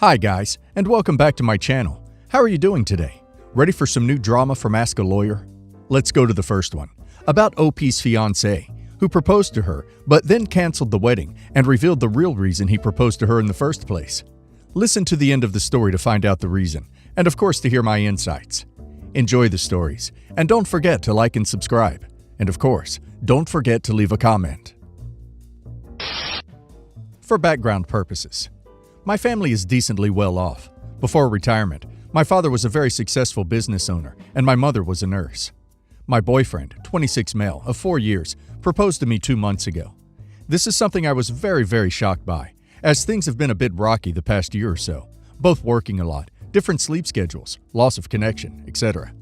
Hi guys, and welcome back to my channel. How are you doing today? Ready for some new drama from Ask a Lawyer? Let's go to the first one, about OP's fiancé, who proposed to her, but then canceled the wedding and revealed the real reason he proposed to her in the first place. Listen to the end of the story to find out the reason, and of course to hear my insights. Enjoy the stories, and don't forget to like and subscribe. And of course, don't forget to leave a comment. For background purposes, my family is decently well off. Before retirement, my father was a very successful business owner, and my mother was a nurse. My boyfriend, 26 male, of 4 years, proposed to me 2 months ago. This is something I was very shocked by, as things have been a bit rocky the past year or so, both working a lot, different sleep schedules, loss of connection, etc.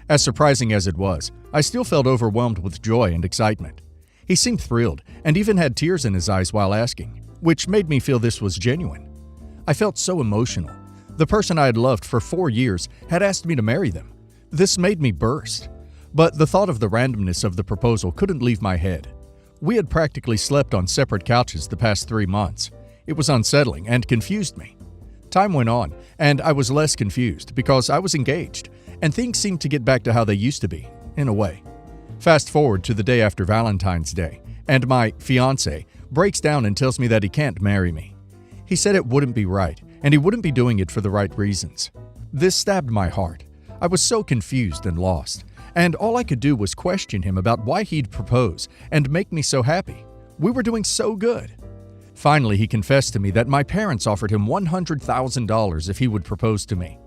As surprising as it was, I still felt overwhelmed with joy and excitement. He seemed thrilled and even had tears in his eyes while asking, which made me feel this was genuine. I felt so emotional. The person I had loved for 4 years had asked me to marry them. This made me burst. But the thought of the randomness of the proposal couldn't leave my head. We had practically slept on separate couches the past 3 months. It was unsettling and confused me. Time went on, and I was less confused because I was engaged, and things seemed to get back to how they used to be, in a way. Fast forward to the day after Valentine's Day, and my fiancé breaks down and tells me that he can't marry me. He said it wouldn't be right, and he wouldn't be doing it for the right reasons. This stabbed my heart. I was so confused and lost, and all I could do was question him about why he'd propose and make me so happy. We were doing so good. Finally, he confessed to me that my parents offered him $100,000 if he would propose to me.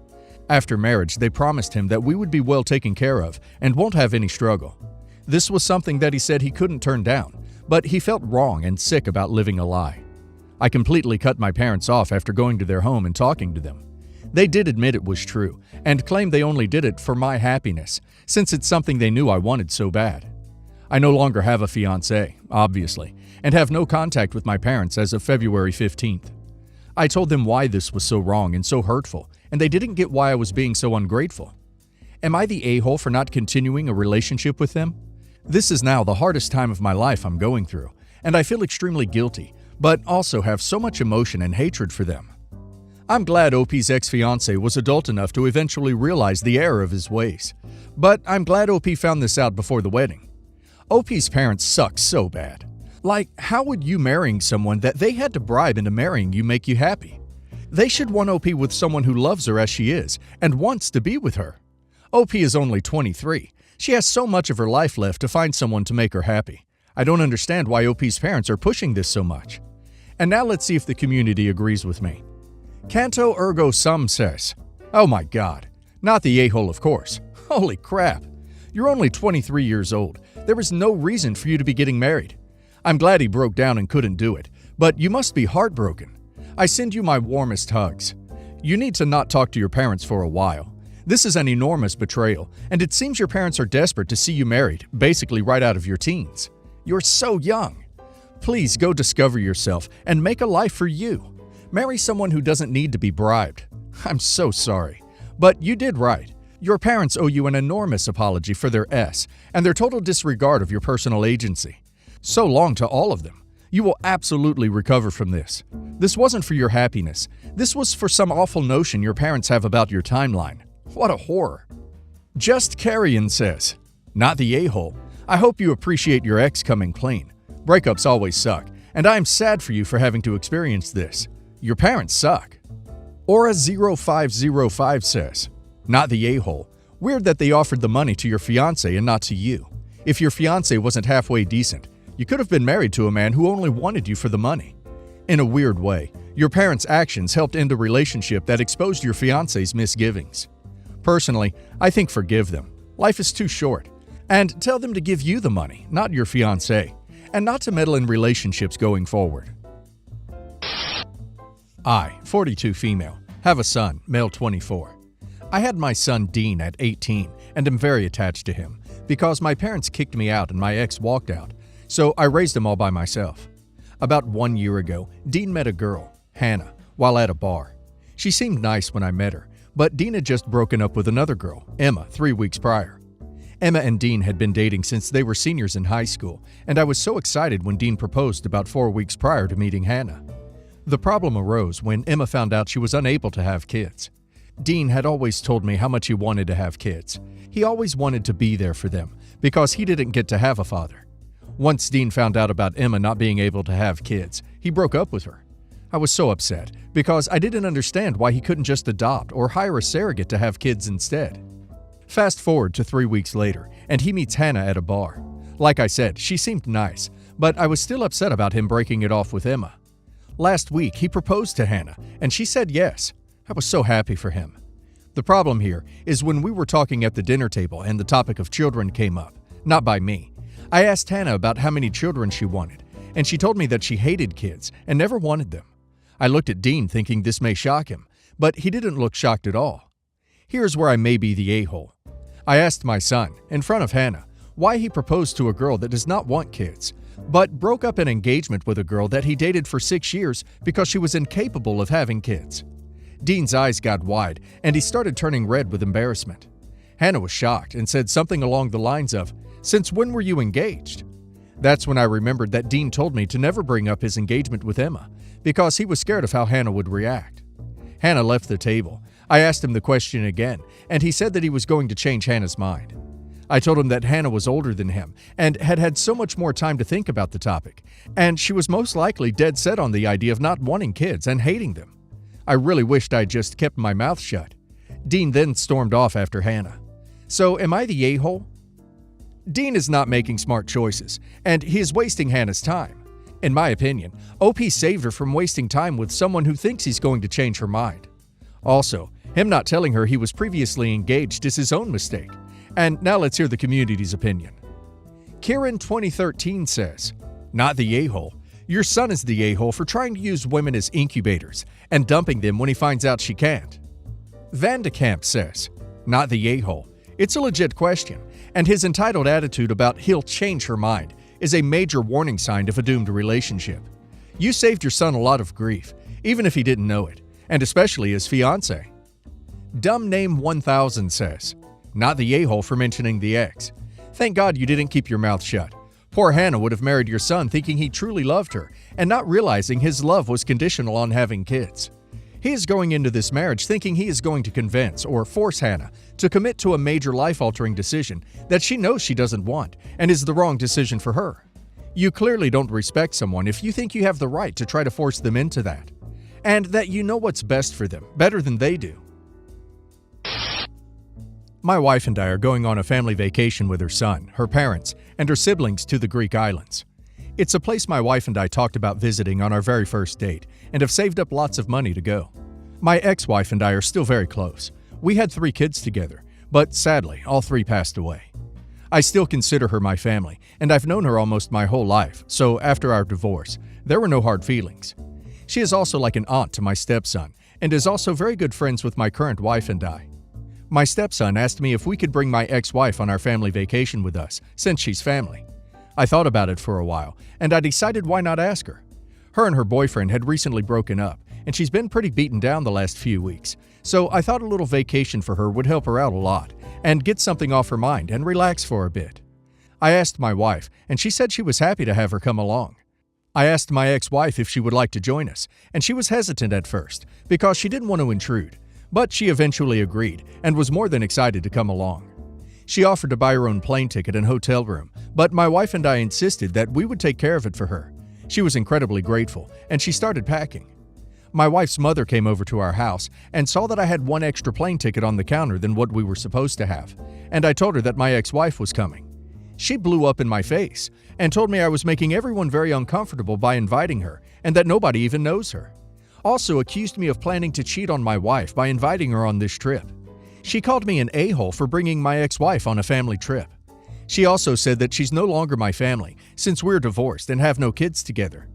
After marriage, they promised him that we would be well taken care of and won't have any struggle. This was something that he said he couldn't turn down, but he felt wrong and sick about living a lie. I completely cut my parents off after going to their home and talking to them. They did admit it was true, and claimed they only did it for my happiness, since it's something they knew I wanted so bad. I no longer have a fiancé, obviously, and have no contact with my parents as of February 15th. I told them why this was so wrong and so hurtful, and they didn't get why I was being so ungrateful. Am I the a-hole for not continuing a relationship with them? This is now the hardest time of my life I'm going through, and I feel extremely guilty, but also have so much emotion and hatred for them. I'm glad OP's ex-fiancé was adult enough to eventually realize the error of his ways, but I'm glad OP found this out before the wedding. OP's parents suck so bad. Like, how would you marrying someone that they had to bribe into marrying you make you happy? They should want OP with someone who loves her as she is and wants to be with her. OP is only 23. She has so much of her life left to find someone to make her happy. I don't understand why OP's parents are pushing this so much. And now let's see if the community agrees with me. Canto ergo sum says, "Oh my god, not the a-hole of course. Holy crap. You're only 23 years old. There is no reason for you to be getting married. I'm glad he broke down and couldn't do it, but you must be heartbroken. I send you my warmest hugs. You need to not talk to your parents for a while. This is an enormous betrayal, and it seems your parents are desperate to see you married, basically right out of your teens. You're so young. Please go discover yourself and make a life for you. Marry someone who doesn't need to be bribed. I'm so sorry. But you did right. Your parents owe you an enormous apology for their S and their total disregard of your personal agency. So long to all of them. You will absolutely recover from this. This wasn't for your happiness. This was for some awful notion your parents have about your timeline. What a horror." Just Carrion says, "Not the a-hole. I hope you appreciate your ex coming clean. Breakups always suck, and I am sad for you for having to experience this. Your parents suck." Aura0505 says, "Not the a-hole. Weird that they offered the money to your fiancé and not to you. If your fiancé wasn't halfway decent, you could have been married to a man who only wanted you for the money. In a weird way, your parents' actions helped end a relationship that exposed your fiancé's misgivings. Personally, I think forgive them. Life is too short. And tell them to give you the money, not your fiancé, and not to meddle in relationships going forward." I, 42 female, have a son, male 24. I had my son Dean at 18 and am very attached to him because my parents kicked me out and my ex walked out, so I raised him all by myself. About 1 year ago, Dean met a girl, Hannah, while at a bar. She seemed nice when I met her, but Dean had just broken up with another girl, Emma, 3 weeks prior. Emma and Dean had been dating since they were seniors in high school, and I was so excited when Dean proposed about 4 weeks prior to meeting Hannah. The problem arose when Emma found out she was unable to have kids. Dean had always told me how much he wanted to have kids. He always wanted to be there for them because he didn't get to have a father. Once Dean found out about Emma not being able to have kids, he broke up with her. I was so upset because I didn't understand why he couldn't just adopt or hire a surrogate to have kids instead. Fast forward to 3 weeks later, and he meets Hannah at a bar. Like I said, she seemed nice, but I was still upset about him breaking it off with Emma. Last week, he proposed to Hannah, and she said yes. I was so happy for him. The problem here is when we were talking at the dinner table and the topic of children came up, not by me. I asked Hannah about how many children she wanted, and she told me that she hated kids and never wanted them. I looked at Dean thinking this may shock him, but he didn't look shocked at all. Here's where I may be the a-hole. I asked my son, in front of Hannah, why he proposed to a girl that does not want kids, but broke up an engagement with a girl that he dated for 6 years because she was incapable of having kids. Dean's eyes got wide, and he started turning red with embarrassment. Hannah was shocked and said something along the lines of, "Since when were you engaged?" That's when I remembered that Dean told me to never bring up his engagement with Emma because he was scared of how Hannah would react. Hannah left the table. I asked him the question again, and he said that he was going to change Hannah's mind. I told him that Hannah was older than him and had had so much more time to think about the topic, and she was most likely dead set on the idea of not wanting kids and hating them. I really wished I'd just kept my mouth shut. Dean then stormed off after Hannah. So am I the a-hole? Dean is not making smart choices, and he is wasting Hannah's time. In my opinion, OP saved her from wasting time with someone who thinks he's going to change her mind. Also, him not telling her he was previously engaged is his own mistake. And now let's hear the community's opinion. Kieran 2013 says, "Not the a-hole. Your son is the a-hole for trying to use women as incubators and dumping them when he finds out she can't." Vandekamp says, "Not the a-hole. It's a legit question, and his entitled attitude about he'll change her mind is a major warning sign of a doomed relationship. You saved your son a lot of grief, even if he didn't know it, and especially his fiancé." Dumb Name 1000 says, "Not the a-hole for mentioning the ex. Thank God you didn't keep your mouth shut. Poor Hannah would have married your son thinking he truly loved her and not realizing his love was conditional on having kids. He is going into this marriage thinking he is going to convince or force Hannah to commit to a major life-altering decision that she knows she doesn't want and is the wrong decision for her. You clearly don't respect someone if you think you have the right to try to force them into that, and that you know what's best for them better than they do." My wife and I are going on a family vacation with her son, her parents, and her siblings to the Greek islands. It's a place my wife and I talked about visiting on our very first date and have saved up lots of money to go. My ex-wife and I are still very close. We had 3 kids together, but sadly, all 3 passed away. I still consider her my family, and I've known her almost my whole life, so after our divorce, there were no hard feelings. She is also like an aunt to my stepson, and is also very good friends with my current wife and I. My stepson asked me if we could bring my ex-wife on our family vacation with us, since she's family. I thought about it for a while, and I decided why not ask her. Her and her boyfriend had recently broken up, and she's been pretty beaten down the last few weeks, so I thought a little vacation for her would help her out a lot, and get something off her mind and relax for a bit. I asked my wife, and she said she was happy to have her come along. I asked my ex-wife if she would like to join us, and she was hesitant at first, because she didn't want to intrude. But she eventually agreed and was more than excited to come along. She offered to buy her own plane ticket and hotel room, but my wife and I insisted that we would take care of it for her. She was incredibly grateful, and she started packing. My wife's mother came over to our house and saw that I had 1 extra plane ticket on the counter than what we were supposed to have, and I told her that my ex-wife was coming. She blew up in my face and told me I was making everyone very uncomfortable by inviting her and that nobody even knows her. Also accused me of planning to cheat on my wife by inviting her on this trip. She called me an a-hole for bringing my ex-wife on a family trip. She also said that she's no longer my family since we're divorced and have no kids together.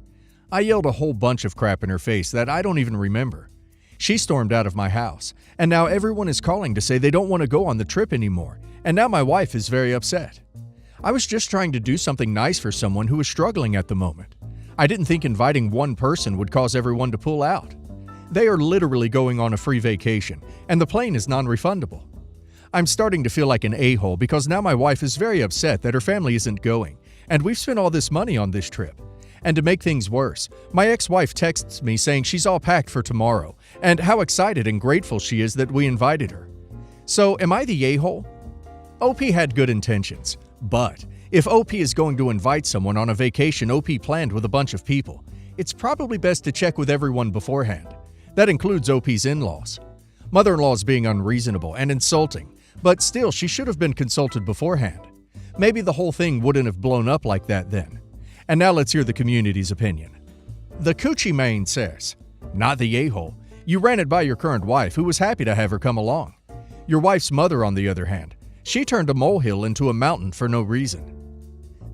I yelled a whole bunch of crap in her face that I don't even remember. She stormed out of my house, and now everyone is calling to say they don't want to go on the trip anymore, and now my wife is very upset. I was just trying to do something nice for someone who was struggling at the moment. I didn't think inviting one person would cause everyone to pull out. They are literally going on a free vacation, and the plane is non-refundable. I'm starting to feel like an a-hole because now my wife is very upset that her family isn't going, and we've spent all this money on this trip. And to make things worse, my ex-wife texts me saying she's all packed for tomorrow and how excited and grateful she is that we invited her. So, am I the a-hole? OP had good intentions, but if OP is going to invite someone on a vacation OP planned with a bunch of people, it's probably best to check with everyone beforehand. That includes OP's in-laws. Mother-in-law's being unreasonable and insulting, but still she should have been consulted beforehand. Maybe the whole thing wouldn't have blown up like that then. And now let's hear the community's opinion. The Coochie Main says, not the a-hole. You ran it by your current wife, who was happy to have her come along. Your wife's mother, on the other hand, she turned a molehill into a mountain for no reason.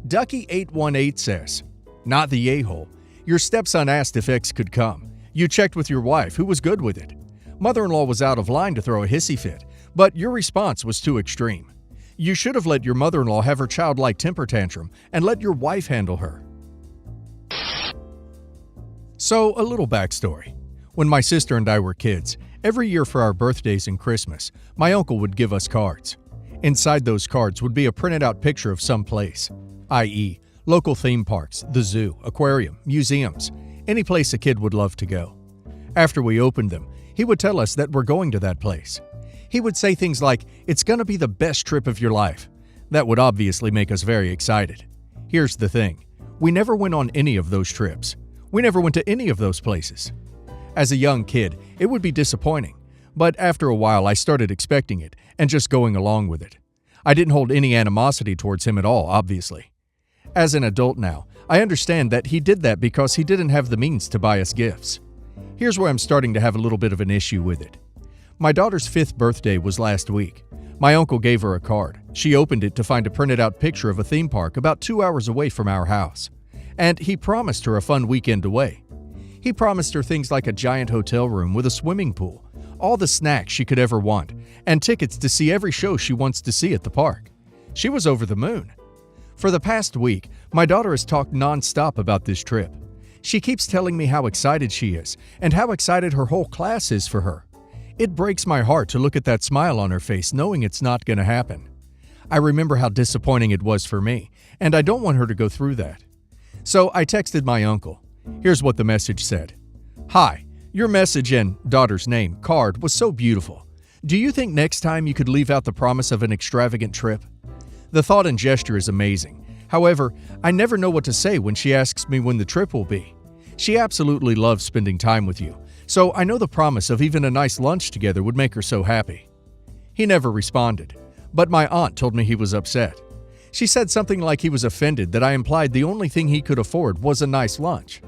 Ducky818 says, not the a-hole. Your stepson asked if X could come. You checked with your wife, who was good with it. Mother-in-law was out of line to throw a hissy fit, but your response was too extreme. You should have let your mother-in-law have her childlike temper tantrum and let your wife handle her. So, a little backstory. When my sister and I were kids, every year for our birthdays and Christmas, my uncle would give us cards. Inside those cards would be a printed out picture of some place, i.e., local theme parks, the zoo, aquarium, museums, any place a kid would love to go. After we opened them, he would tell us that we're going to that place. He would say things like, "It's gonna be the best trip of your life." That would obviously make us very excited. Here's the thing, we never went on any of those trips. We never went to any of those places. As a young kid, it would be disappointing, but after a while I started expecting it and just going along with it. I didn't hold any animosity towards him at all, obviously. As an adult now, I understand that he did that because he didn't have the means to buy us gifts. Here's where I'm starting to have a little bit of an issue with it. My daughter's 5th birthday was last week. My uncle gave her a card. She opened it to find a printed out picture of a theme park about 2 hours away from our house. And he promised her a fun weekend away. He promised her things like a giant hotel room with a swimming pool, all the snacks she could ever want, and tickets to see every show she wants to see at the park. She was over the moon. For the past week, my daughter has talked non-stop about this trip. She keeps telling me how excited she is and how excited her whole class is for her. It breaks my heart to look at that smile on her face knowing it's not going to happen. I remember how disappointing it was for me, and I don't want her to go through that. So I texted my uncle. Here's what the message said. "Hi, your message and daughter's name card was so beautiful. Do you think next time you could leave out the promise of an extravagant trip? The thought and gesture is amazing. However, I never know what to say when she asks me when the trip will be. She absolutely loves spending time with you, so I know the promise of even a nice lunch together would make her so happy." He never responded, but my aunt told me he was upset. She said something like he was offended that I implied the only thing he could afford was a nice lunch.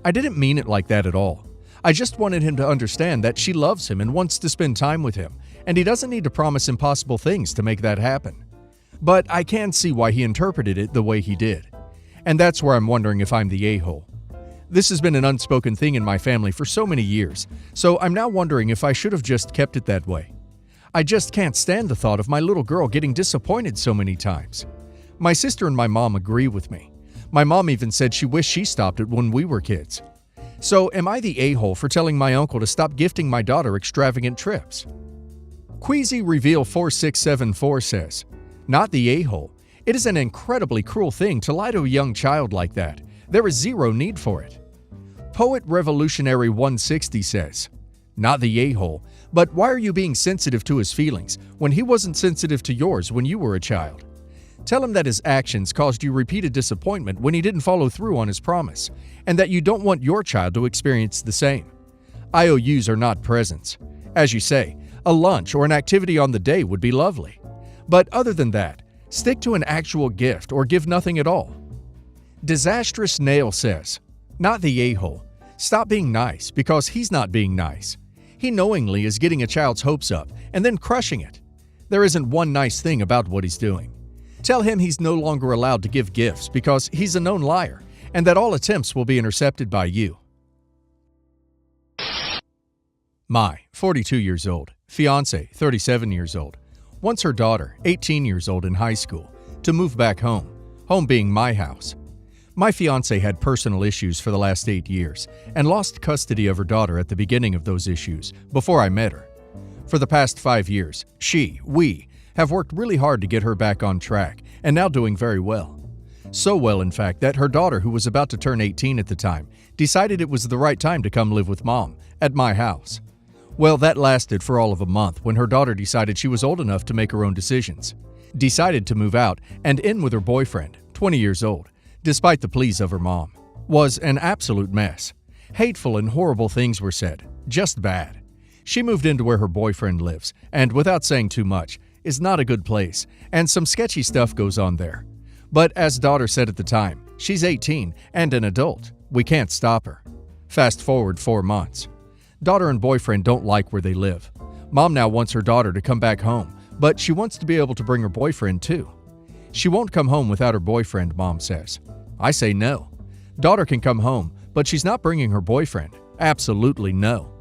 I didn't mean it like that at all. I just wanted him to understand that she loves him and wants to spend time with him, and he doesn't need to promise impossible things to make that happen. But I can see why he interpreted it the way he did. And that's where I'm wondering if I'm the a-hole. This has been an unspoken thing in my family for so many years, so I'm now wondering if I should have just kept it that way. I just can't stand the thought of my little girl getting disappointed so many times. My sister and my mom agree with me. My mom even said she wished she stopped it when we were kids. So am I the a-hole for telling my uncle to stop gifting my daughter extravagant trips? Queasy Reveal 4674 says, "Not the a-hole. It is an incredibly cruel thing to lie to a young child like that. There is zero need for it." Poet Revolutionary 160 says, "Not the a-hole, but why are you being sensitive to his feelings when he wasn't sensitive to yours when you were a child? Tell him that his actions caused you repeated disappointment when he didn't follow through on his promise, and that you don't want your child to experience the same. IOUs are not presents. As you say, a lunch or an activity on the day would be lovely. But other than that, stick to an actual gift or give nothing at all." Disastrous Nail says, "Not the a-hole. Stop being nice because he's not being nice. He knowingly is getting a child's hopes up and then crushing it. There isn't one nice thing about what he's doing. Tell him he's no longer allowed to give gifts because he's a known liar and that all attempts will be intercepted by you." My 42 years old, fiance 37 years old, wants her daughter 18 years old in high school to move back home, home being my house. My fiance had personal issues for the last 8 years and lost custody of her daughter at the beginning of those issues before I met her. For the past 5 years, we have worked really hard to get her back on track and now doing very well. So well, in fact, that her daughter, who was about to turn 18 at the time, decided it was the right time to come live with Mom at my house. Well, that lasted for all of a month when her daughter decided she was old enough to make her own decisions. Decided to move out and in with her boyfriend, 20 years old, despite the pleas of her mom. Was an absolute mess. Hateful and horrible things were said. Just bad. She moved into where her boyfriend lives, and without saying too much, is not a good place, and some sketchy stuff goes on there. But as daughter said at the time, she's 18 and an adult. We can't stop her. Fast forward 4 months. Daughter and boyfriend don't like where they live. Mom now wants her daughter to come back home, but she wants to be able to bring her boyfriend too. She won't come home without her boyfriend, Mom says. I say no. Daughter can come home, but she's not bringing her boyfriend. Absolutely no.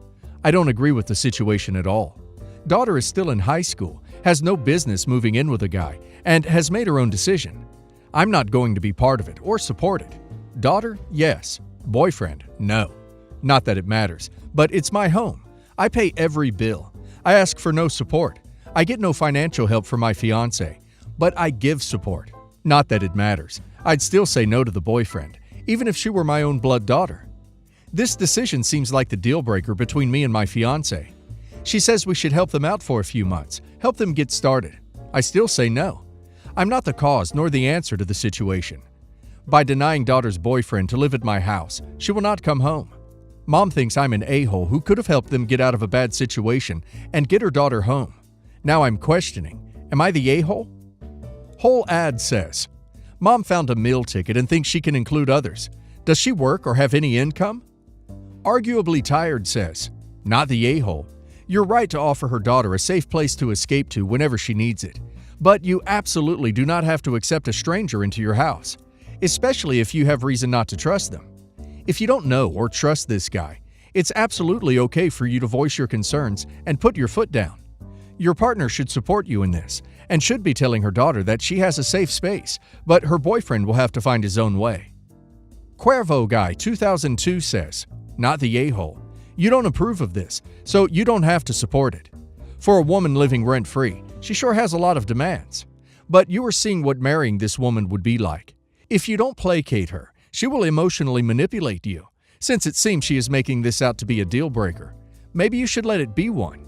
I don't agree with the situation at all. Daughter is still in high school, has no business moving in with a guy, and has made her own decision. I'm not going to be part of it or support it. Daughter, yes. Boyfriend, no. Not that it matters, but it's my home. I pay every bill. I ask for no support. I get no financial help from my fiancé, but I give support. Not that it matters. I'd still say no to the boyfriend, even if she were my own blood daughter. This decision seems like the deal breaker between me and my fiancé. She says we should help them out for a few months, help them get started. I still say no. I'm not the cause nor the answer to the situation. By denying daughter's boyfriend to live at my house, she will not come home. Mom thinks I'm an a-hole who could have helped them get out of a bad situation and get her daughter home. Now I'm questioning, am I the a-hole? Whole ad says, Mom found a meal ticket and thinks she can include others. Does she work or have any income? Arguably tired says, not the a-hole. You're right to offer her daughter a safe place to escape to whenever she needs it. But you absolutely do not have to accept a stranger into your house, especially if you have reason not to trust them. If you don't know or trust this guy, it's absolutely okay for you to voice your concerns and put your foot down. Your partner should support you in this and should be telling her daughter that she has a safe space, but her boyfriend will have to find his own way. Cuervo Guy 2002 says, not the a-hole. You don't approve of this, so you don't have to support it. For a woman living rent-free, she sure has a lot of demands. But you are seeing what marrying this woman would be like. If you don't placate her, she will emotionally manipulate you. Since it seems she is making this out to be a deal breaker, maybe you should let it be one.